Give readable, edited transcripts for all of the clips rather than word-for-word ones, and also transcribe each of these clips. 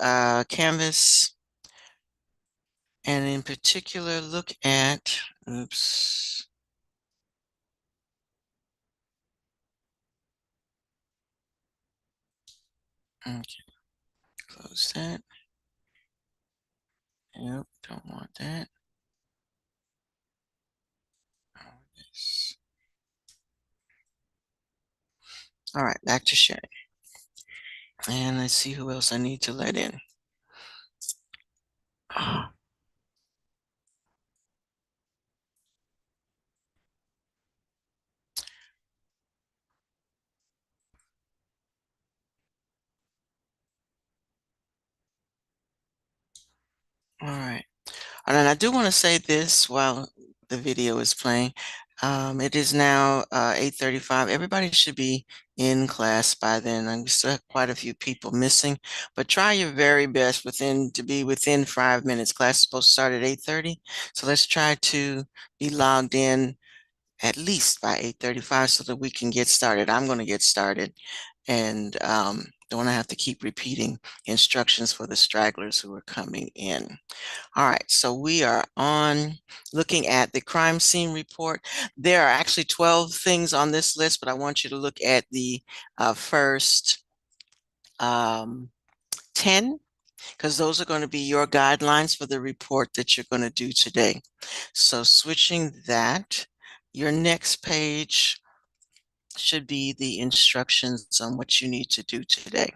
Canvas, and in particular look at, oops. Okay, close that. Yep, don't want that. All right, back to sharing. And let's see who else I need to let in. All right. And then I do want to say this while the video is playing. It is now 8:35. Everybody should be in class by then. And we still have quite a few people missing, but try your very best to be within 5 minutes. Class is supposed to start at 8:30. So let's try to be logged in at least by 8:35 so that we can get started. I'm going to get started and don't want to have to keep repeating instructions for the stragglers who are coming in. All right, so we are on looking at the crime scene report. There are actually 12 things on this list, but I want you to look at the first 10, because those are going to be your guidelines for the report that you're going to do today. So switching that, your next page should be the instructions on what you need to do today.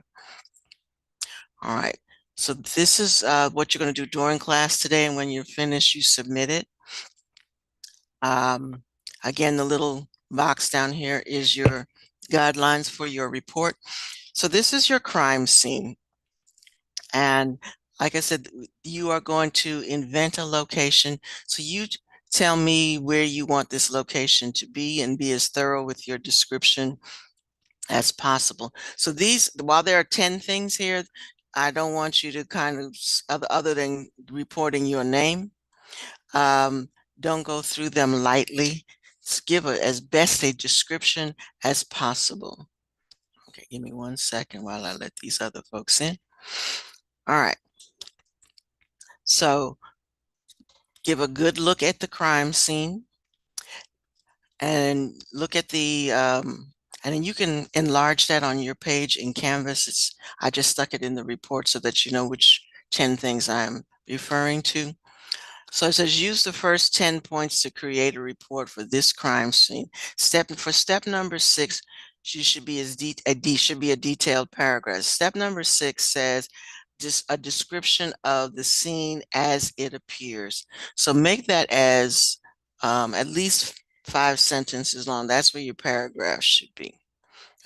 All right, so this is what you're going to do during class today, and when you're finished, you submit it. Again, the little box down here is your guidelines for your report. So this is your crime scene. And like I said, you are going to invent a location. So you tell me where you want this location to be and be as thorough with your description as possible. So while there are 10 things here, I don't want you to kind of, other than reporting your name, don't go through them lightly. Give as best a description as possible. Okay, give me 1 second while I let these other folks in. All right. So give a good look at the crime scene and look at and then you can enlarge that on your page in Canvas. I just stuck it in the report so that you know which 10 things I'm referring to. So it says use the first 10 points to create a report for this crime scene. Step number 6, should be a detailed paragraph. Step number 6 says just a description of the scene as it appears. So make that as at least 5 sentences long. That's where your paragraph should be.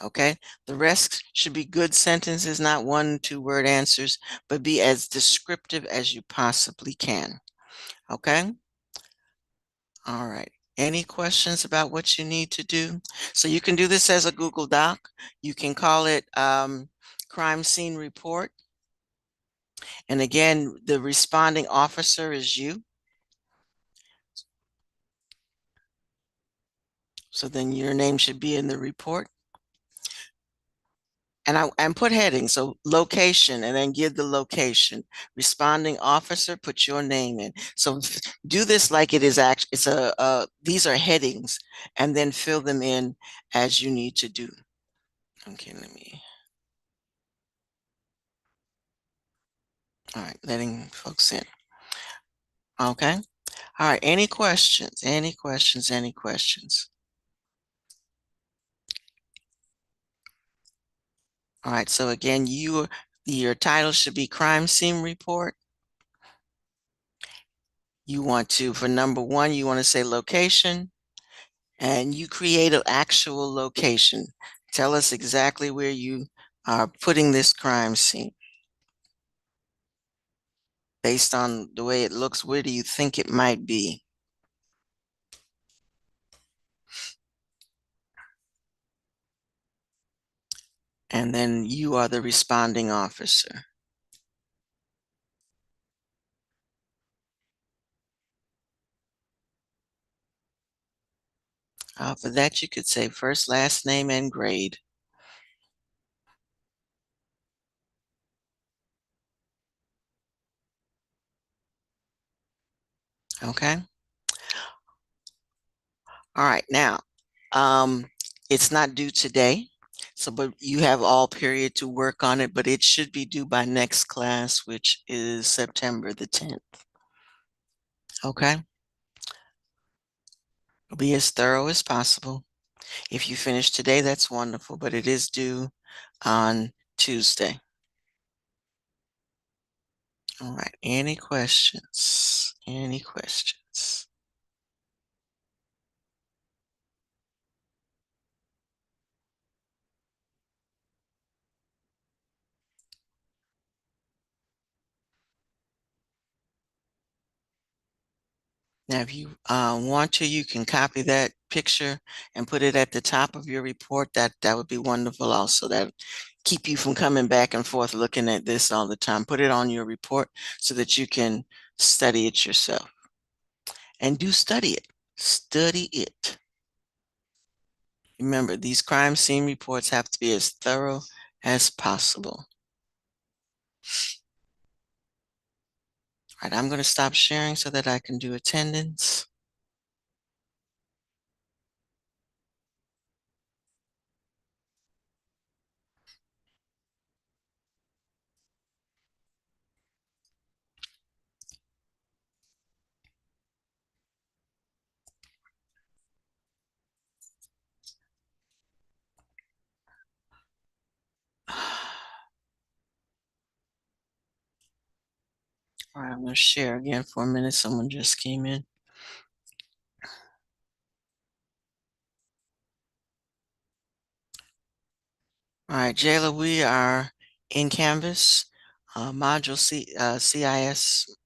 Okay, the rest should be good sentences, not 1-2 word answers, but be as descriptive as you possibly can. Okay. All right. Any questions about what you need to do? So you can do this as a Google Doc. You can call it crime scene report. And again, the responding officer is you. So then your name should be in the report. And put heading, so location, and then give the location. Responding officer, put your name in. So do this like it is actually, these are headings, and then fill them in as you need to do. Okay, all right, letting folks in. Okay. All right, any questions? Any questions? Any questions? All right, so again, your title should be crime scene report. You want to, for number 1, you want to say location, and you create an actual location. Tell us exactly where you are putting this crime scene. Based on the way it looks, where do you think it might be? And then you are the responding officer. For that, you could say first, last name, and grade. Okay. All right. Now, um, it's not due today. So, but you have all period to work on it, but it should be due by next class, which is September the 10th. Okay. Be as thorough as possible. If you finish today, that's wonderful, but it is due on Tuesday. All right. Any questions? Any questions? Now, if you want to, you can copy that picture and put it at the top of your report. That would be wonderful also. That keep you from coming back and forth looking at this all the time. Put it on your report so that you can study it yourself. And do study it. Study it. Remember, these crime scene reports have to be as thorough as possible. All right, I'm going to stop sharing so that I can do attendance. All right, I'm going to share again for a minute. Someone just came in. All right, Jayla, we are in Canvas, module CIS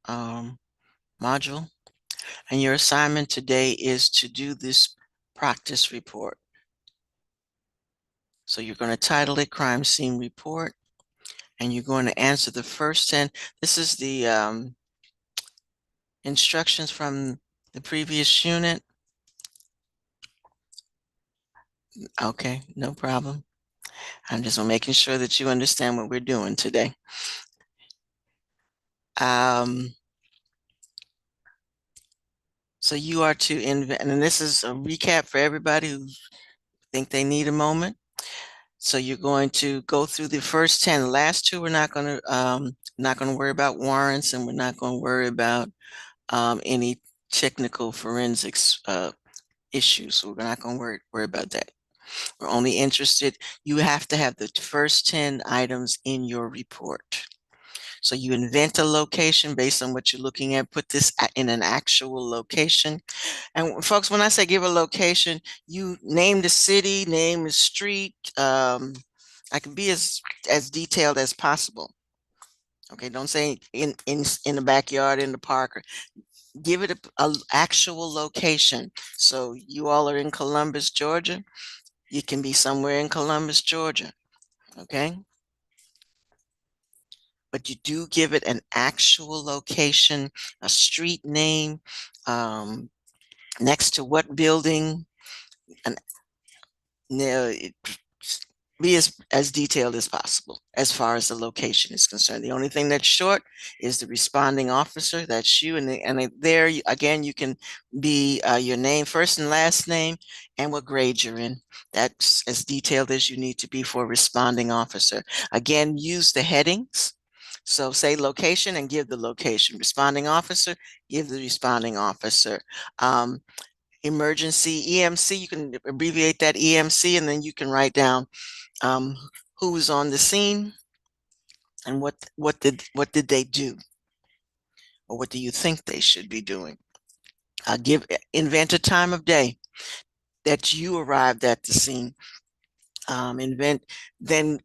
module, and your assignment today is to do this practice report. So you're going to title it Crime Scene Report, and you're going to answer the first 10. This is the instructions from the previous unit. Okay, no problem. I'm just making sure that you understand what we're doing today. So you are to invent, and this is a recap for everybody who think they need a moment. So you're going to go through the first 10. The last two, we're not going to worry about warrants, and we're not going to worry about any technical forensics issues. So we're not going to worry about that. We're only interested, you have to have the first 10 items in your report. So you invent a location based on what you're looking at, put this in an actual location. And folks, when I say give a location, you name the city, name the street. I can be as detailed as possible. Okay, don't say in the backyard, in the park. Give it a actual location. So you all are in Columbus, Georgia. You can be somewhere in Columbus, Georgia. Okay, but you do give it an actual location, a street name, next to what building, and be as detailed as possible as far as the location is concerned. The only thing that's short is the responding officer. That's you, and there again you can be your name, first and last name, and what grade you're in. That's as detailed as you need to be for a responding officer. Again, use the headings. So say location and give the location. Responding officer, give the responding officer. Emergency EMC, you can abbreviate that EMC, and then you can write down who was on the scene and what did they do, or what do you think they should be doing. Invent a time of day that you arrived at the scene. Invent then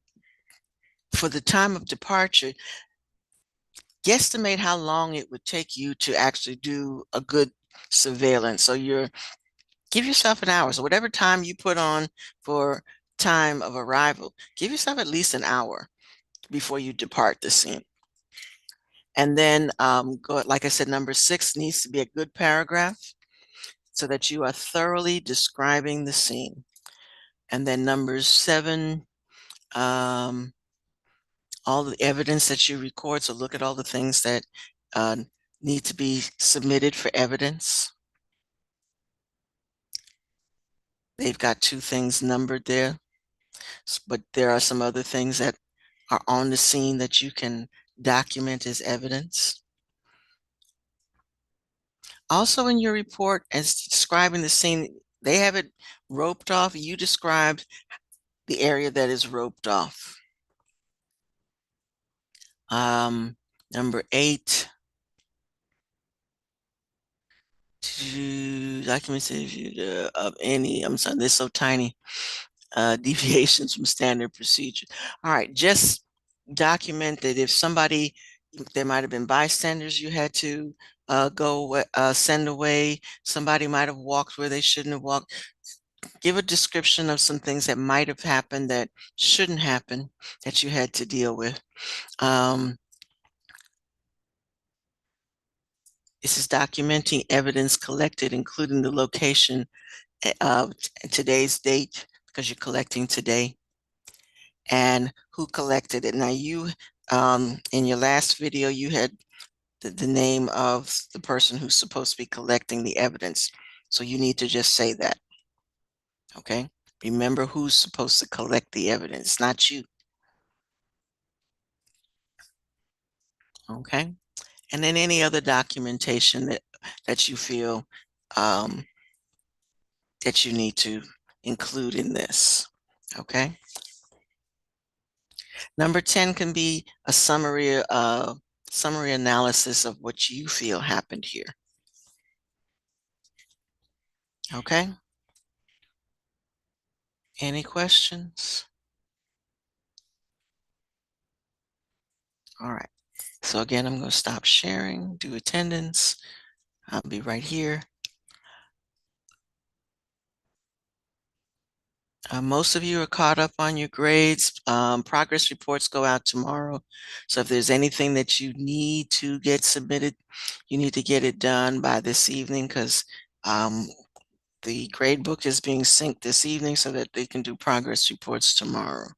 for the time of departure, guesstimate how long it would take you to actually do a good surveillance. So give yourself an hour. So whatever time you put on for time of arrival, give yourself at least an hour before you depart the scene. And then like I said, number 6 needs to be a good paragraph so that you are thoroughly describing the scene. And then number 7, all the evidence that you record. So look at all the things that need to be submitted for evidence. They've got two things numbered there, but there are some other things that are on the scene that you can document as evidence. Also in your report, as describing the scene, they have it roped off. You described the area that is roped off. Number 8, to documents of any, I'm sorry, they're so tiny, deviations from standard procedure. All right, just document that if somebody, there might have been bystanders you had to send away, somebody might have walked where they shouldn't have walked. Give a description of some things that might have happened that shouldn't happen that you had to deal with. This is documenting evidence collected, including the location of today's date, because you're collecting today, and who collected it. Now you, in your last video, you had the name of the person who's supposed to be collecting the evidence. So you need to just say that, okay? Remember who's supposed to collect the evidence, not you, okay? And then any other documentation that you feel um, that you need to include in this, okay? Number 10 can be a summary analysis of what you feel happened here, okay? Any questions? All right. So again, I'm going to stop sharing, do attendance. I'll be right here. Most of you are caught up on your grades. Progress reports go out tomorrow. So if there's anything that you need to get submitted, you need to get it done by this evening, because the grade book is being synced this evening so that they can do progress reports tomorrow.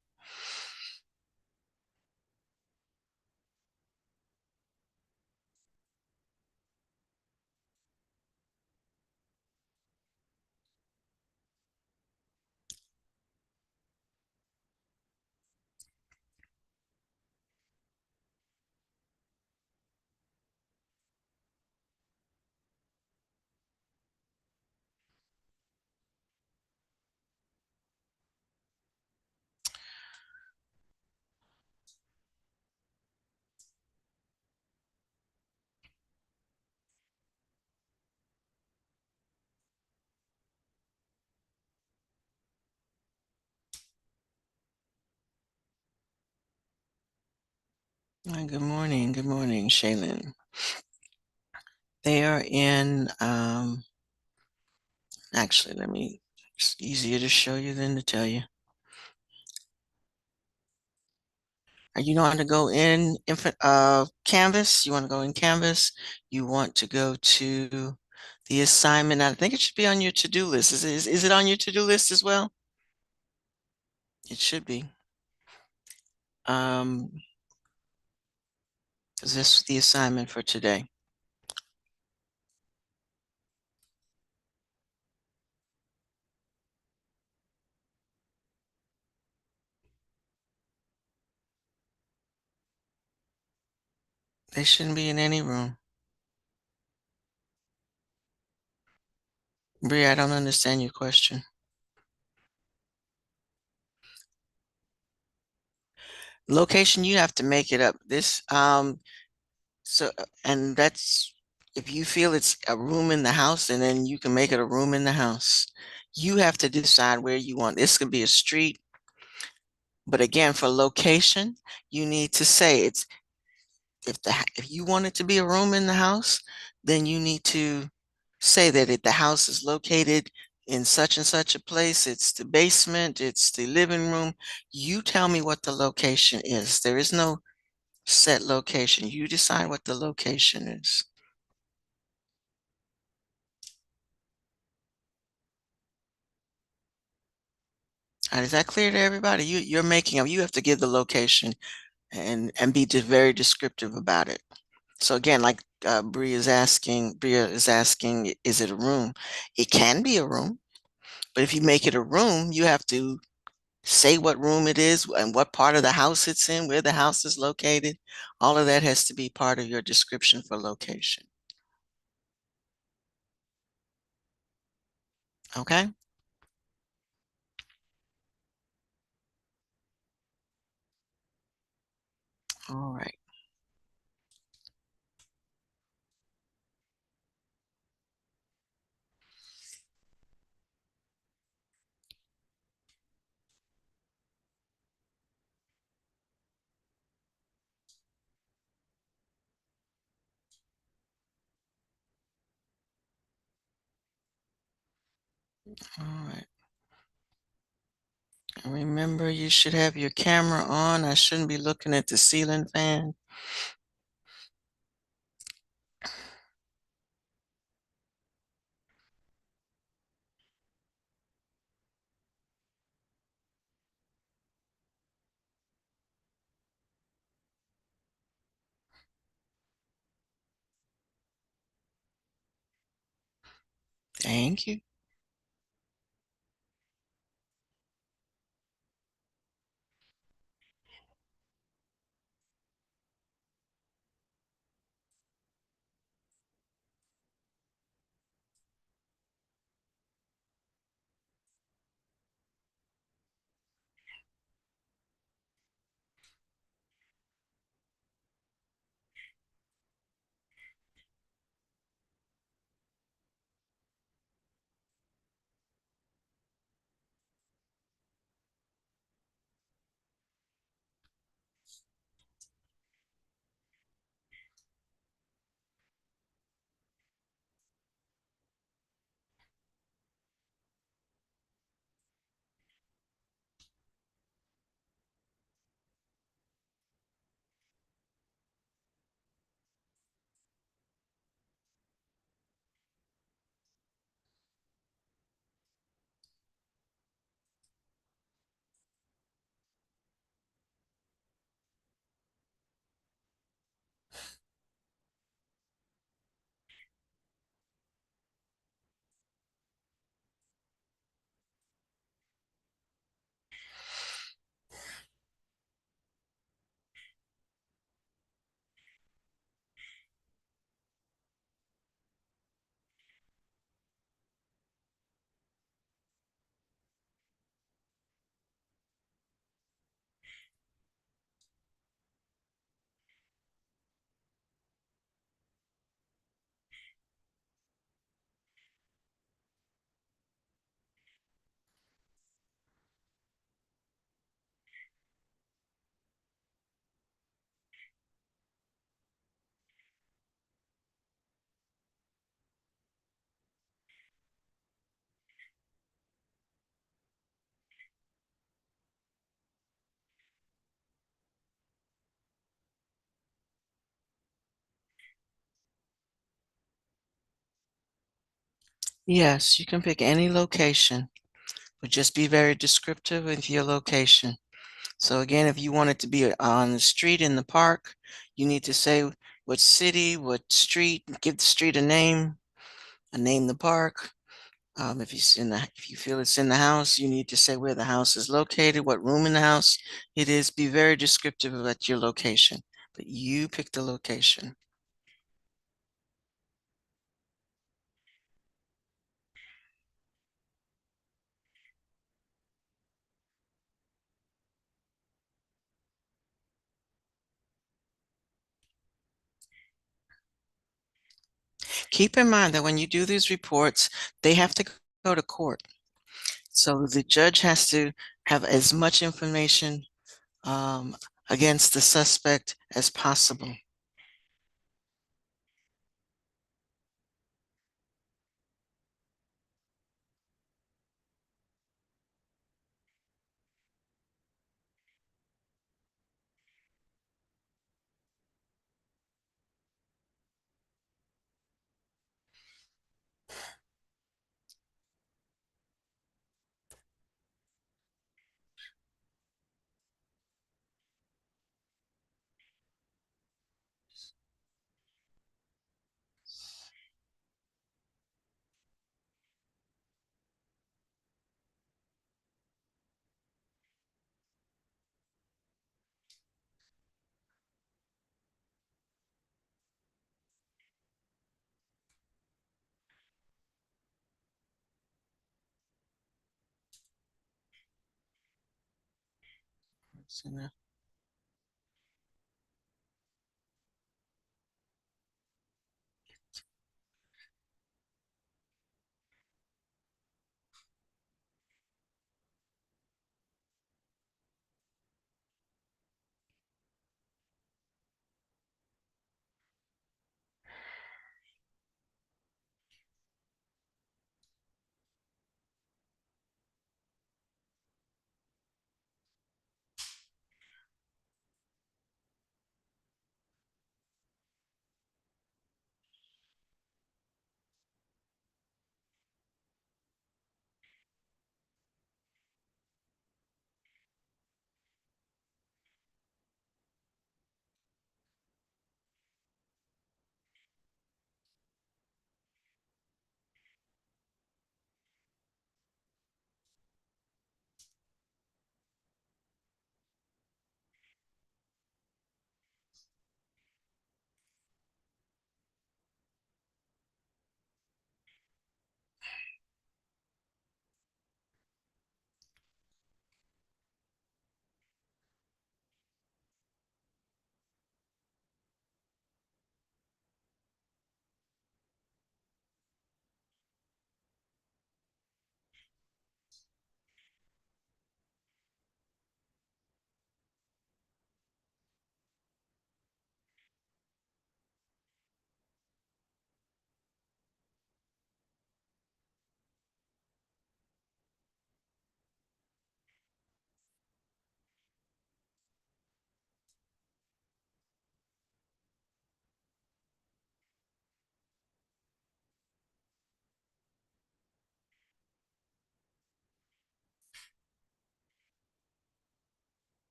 Good morning, Shaylin. They are in, actually, it's easier to show you than to tell you. Are you want to go in Canvas? You want to go in Canvas? You want to go to the assignment? I think it should be on your to-do list. Is it on your to-do list as well? It should be. Is this the assignment for today? They shouldn't be in any room. Bria, I don't understand your question. Location, you have to make it up. And that's, if you feel it's a room in the house, and then you can make it a room in the house. You have to decide where you want. This could be a street, but again, for location, you need to say it's, if you want it to be a room in the house, then you need to say that the house is located in such and such a place. It's the basement, it's the living room. You tell me what the location is. There is no set location. You decide what the location is. All right, is that clear to everybody? You're making up, you have to give the location and be very descriptive about it. So again, like Bria is asking, is it a room? It can be a room, but if you make it a room, you have to say what room it is and what part of the house it's in, where the house is located. All of that has to be part of your description for location. Okay? All right. All right. And remember, you should have your camera on. I shouldn't be looking at the ceiling fan. Thank you. Yes, you can pick any location, but just be very descriptive with your location. So again, if you want it to be on the street in the park, you need to say what city, what street, give the street a name, and name the park. If you feel it's in the house, you need to say where the house is located, what room in the house it is. Be very descriptive about your location, but you pick the location. Keep in mind that when you do these reports, they have to go to court. So the judge has to have as much information um, against the suspect as possible. So now-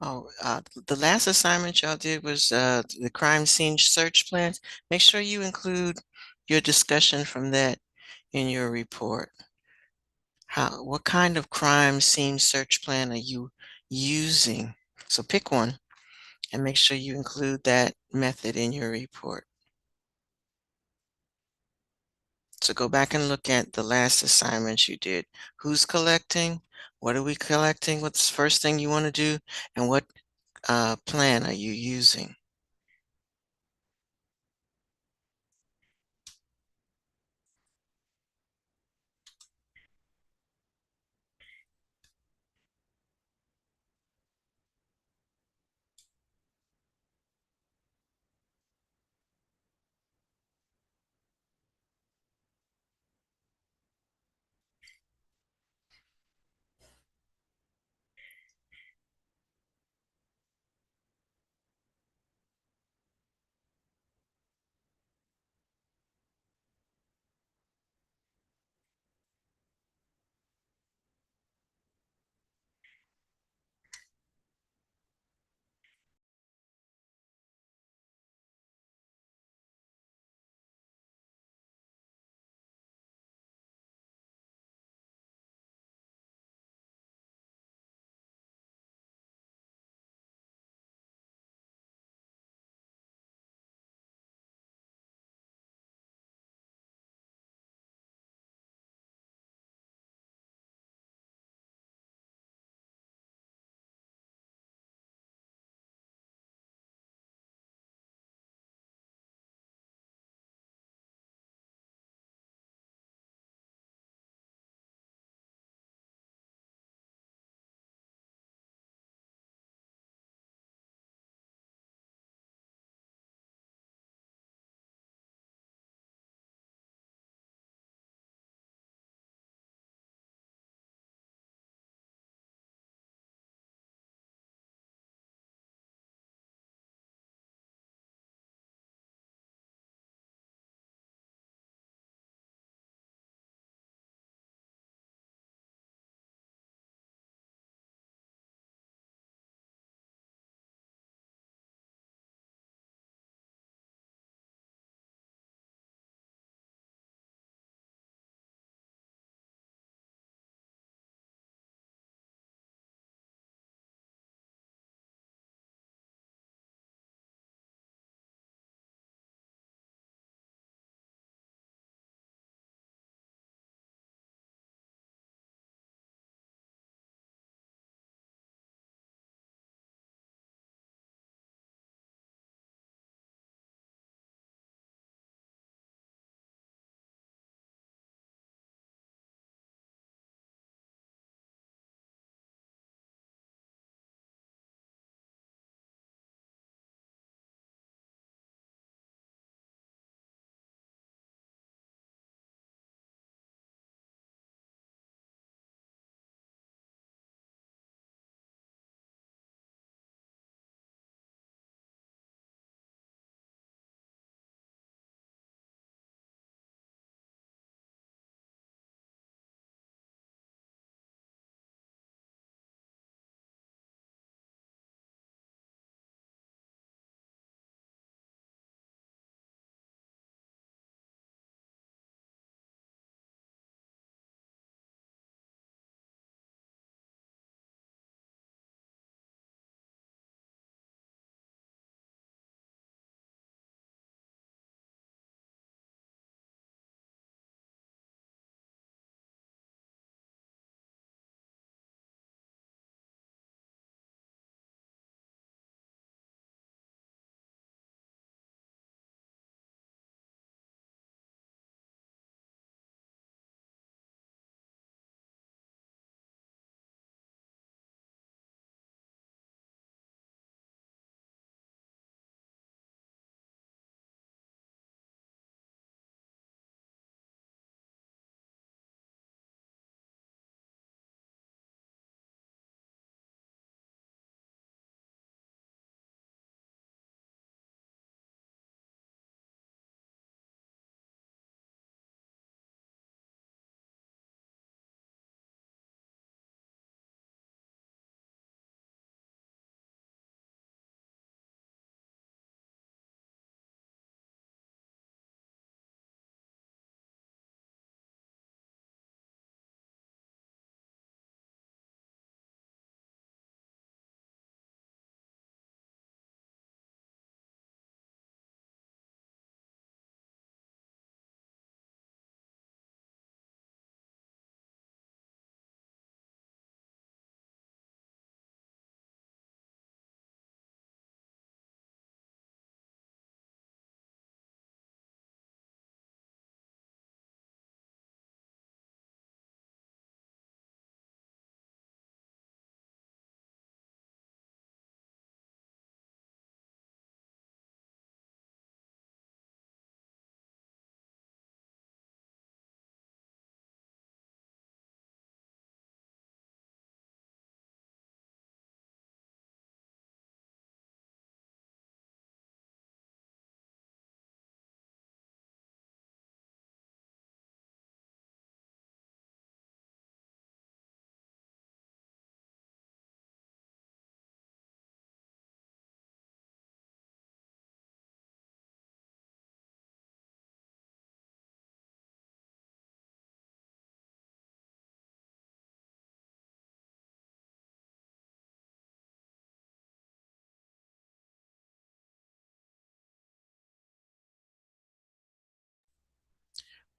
Oh, the last assignment y'all did was the crime scene search plans. Make sure you include your discussion from that in your report. What kind of crime scene search plan are you using? So pick one and make sure you include that method in your report. So go back and look at the last assignment you did. Who's collecting? What are we collecting? What's the first thing you want to do? And what plan are you using?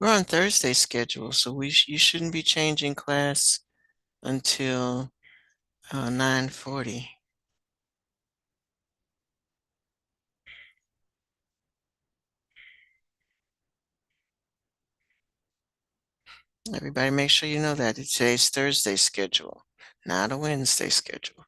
We're on Thursday schedule, so you shouldn't be changing class until 9:40. Everybody make sure you know that. It's today's Thursday schedule, not a Wednesday schedule.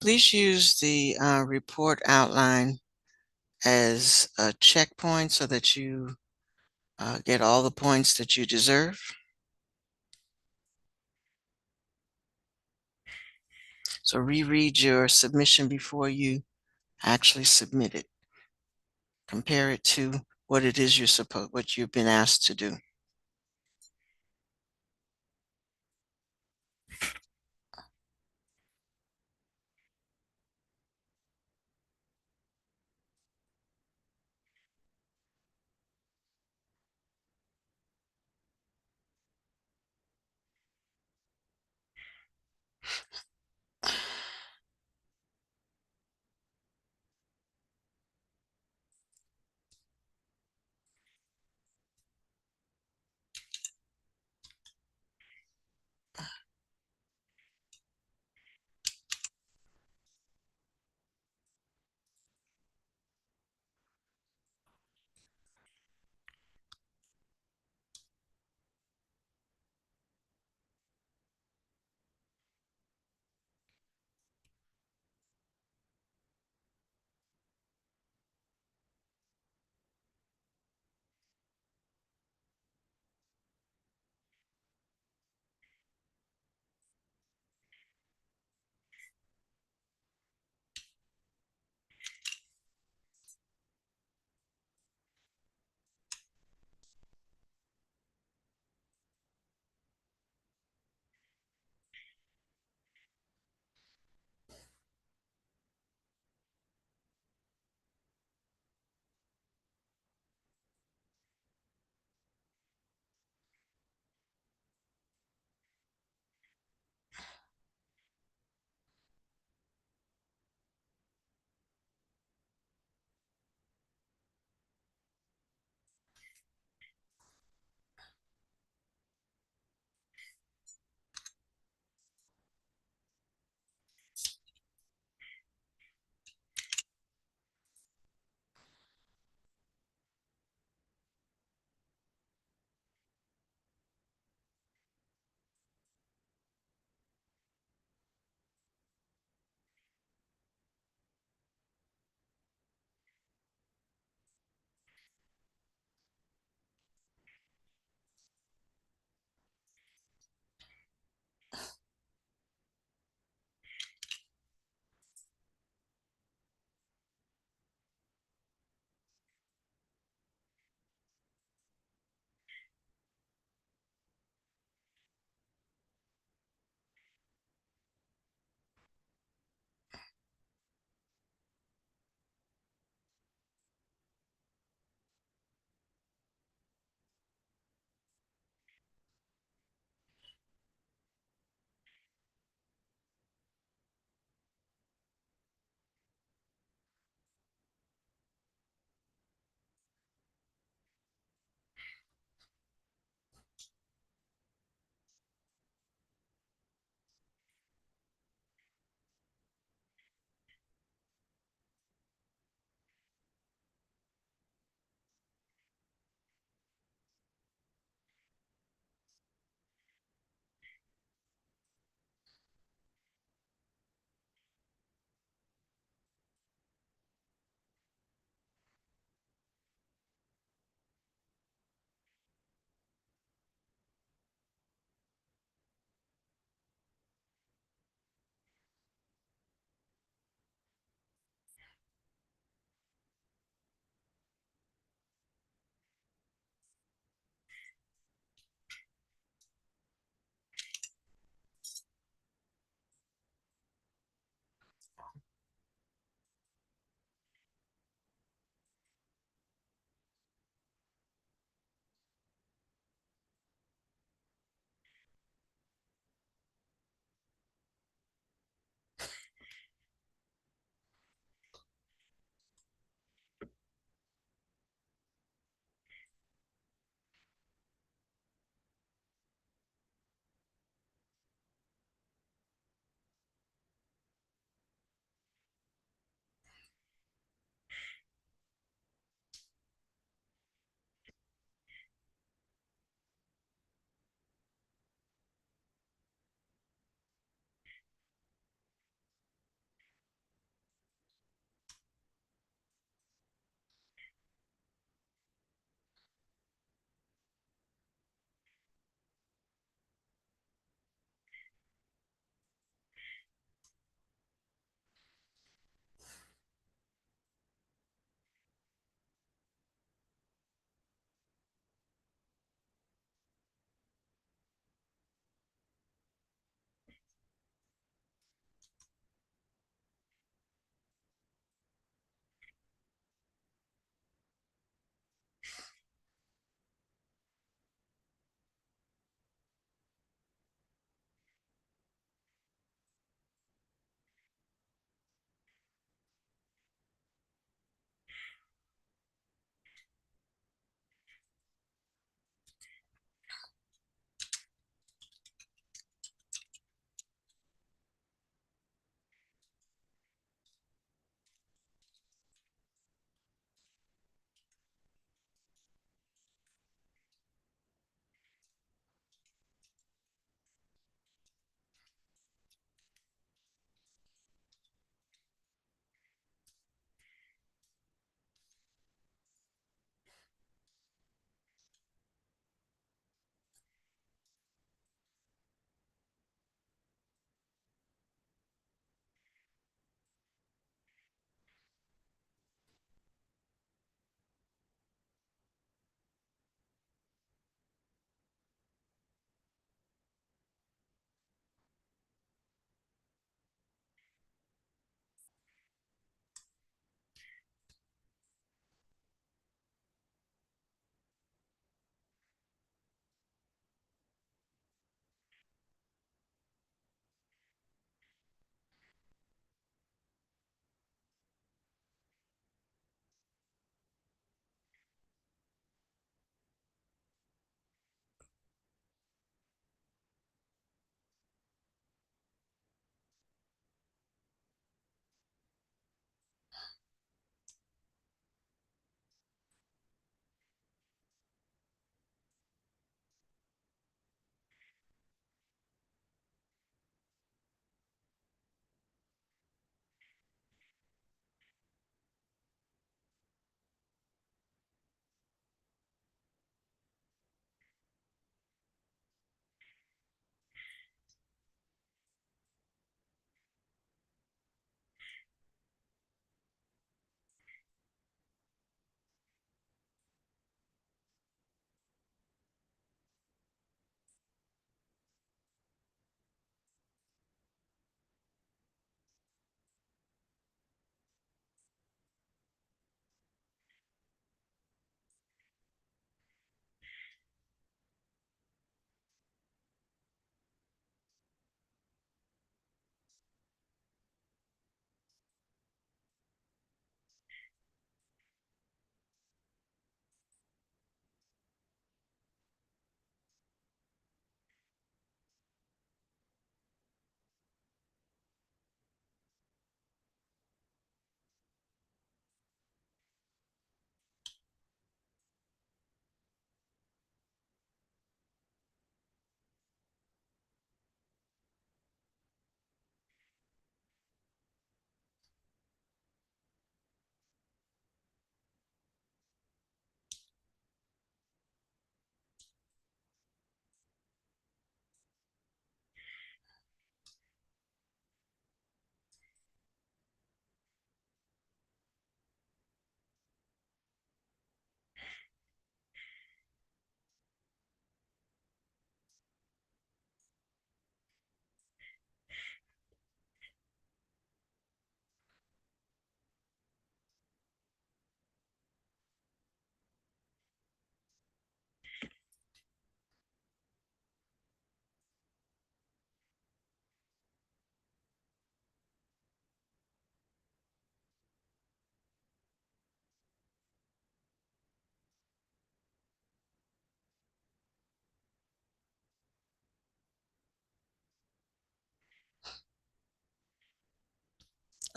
Please use the report outline as a checkpoint so that you get all the points that you deserve. So reread your submission before you actually submit it. Compare it to what it is what you've been asked to do.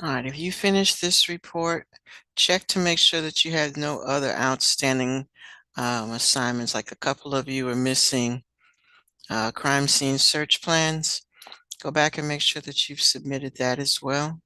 All right, if you finish this report, check to make sure that you have no other outstanding assignments, like a couple of you are missing crime scene search plans. Go back and make sure that you've submitted that as well.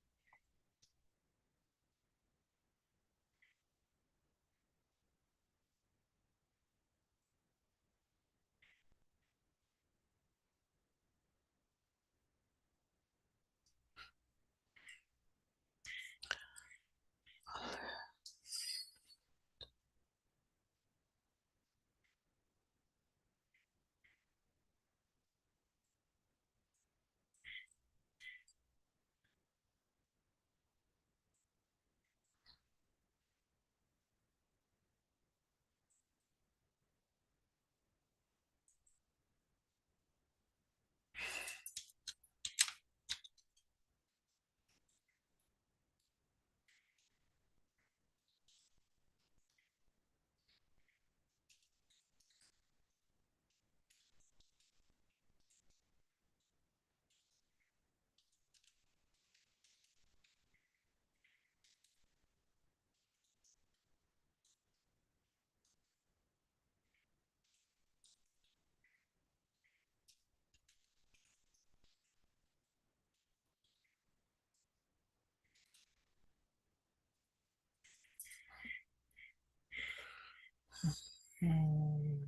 Hmm.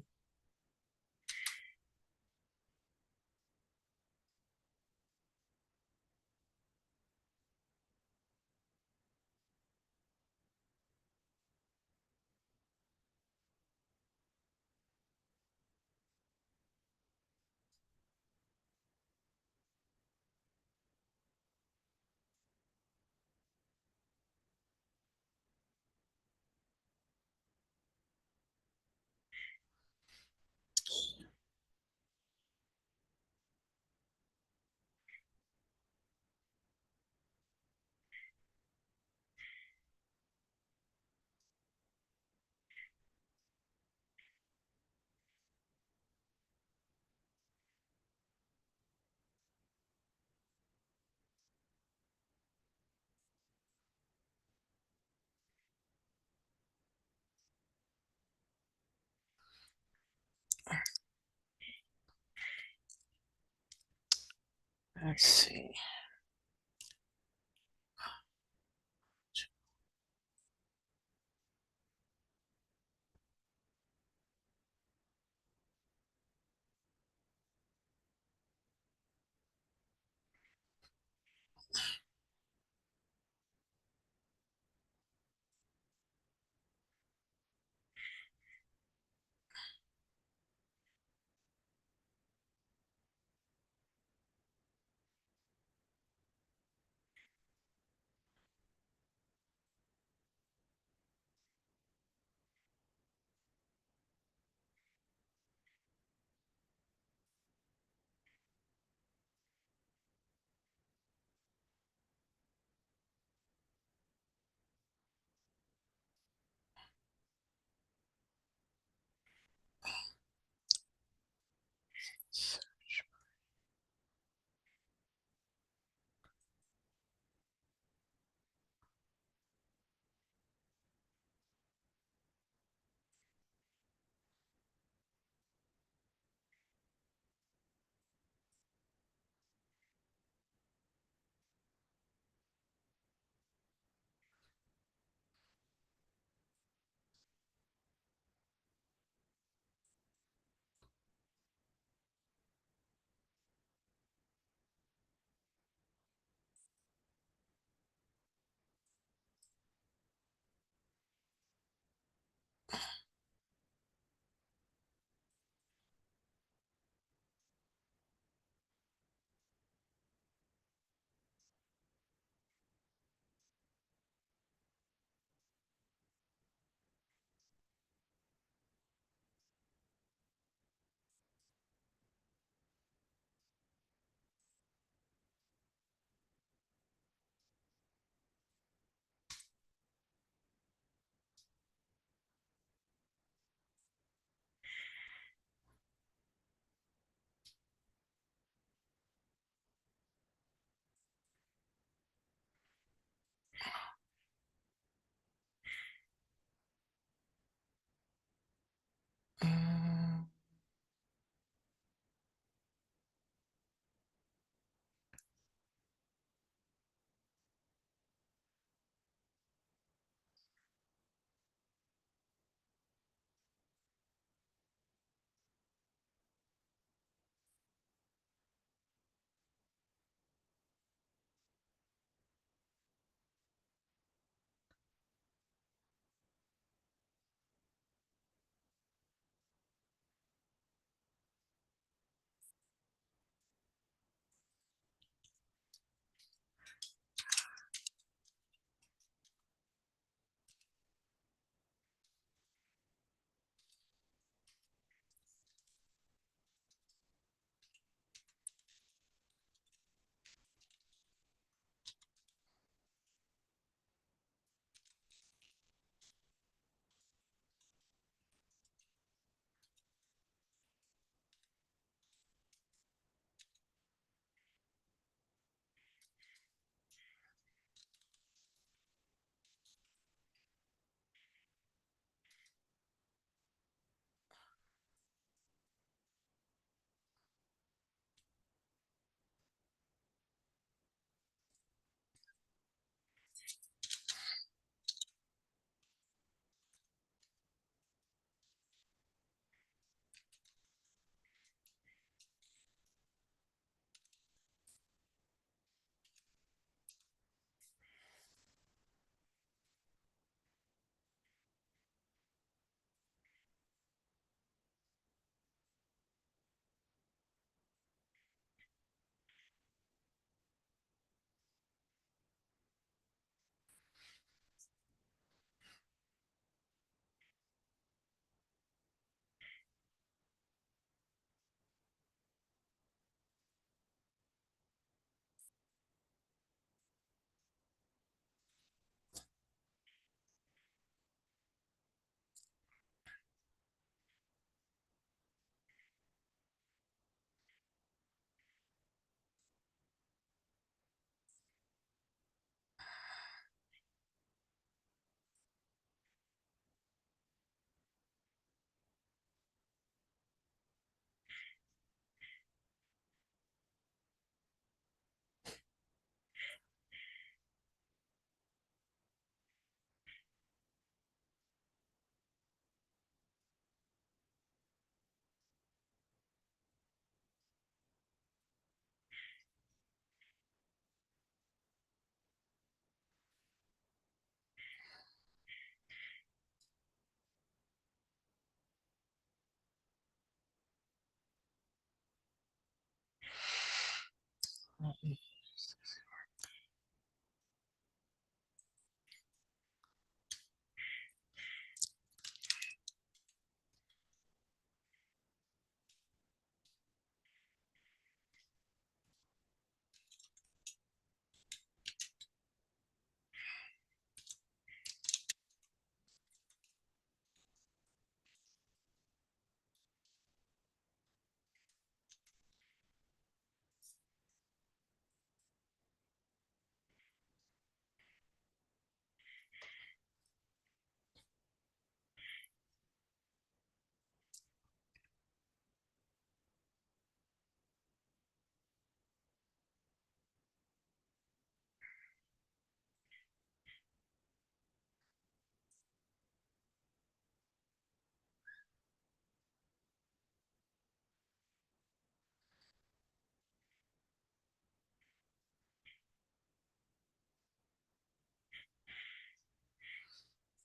Let's see.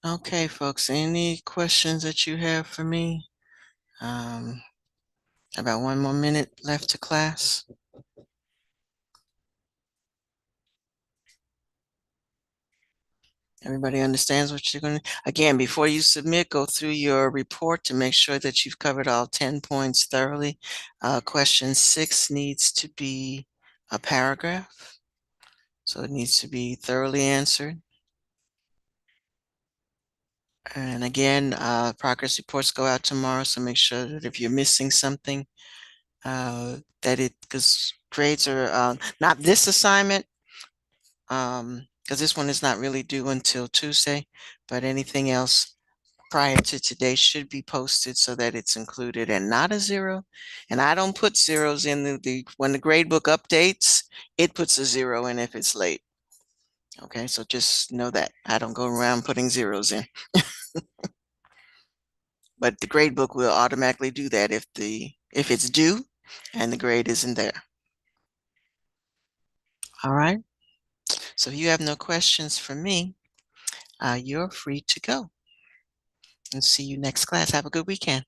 Okay, folks, any questions that you have for me? About 1 more minute left to class. Everybody understands what you're going to, again, before you submit, go through your report to make sure that you've covered all 10 points thoroughly. Question 6 needs to be a paragraph, so it needs to be thoroughly answered. And again, progress reports go out tomorrow, so make sure that if you're missing something, because grades are not this assignment, because this one is not really due until Tuesday, but anything else prior to today should be posted so that it's included and not a zero. And I don't put zeros in when the grade book updates, it puts a zero in if it's late. Okay, so just know that I don't go around putting zeros in. But the grade book will automatically do that if it's due and the grade isn't there. All right. So if you have no questions for me, you're free to go. And see you next class. Have a good weekend.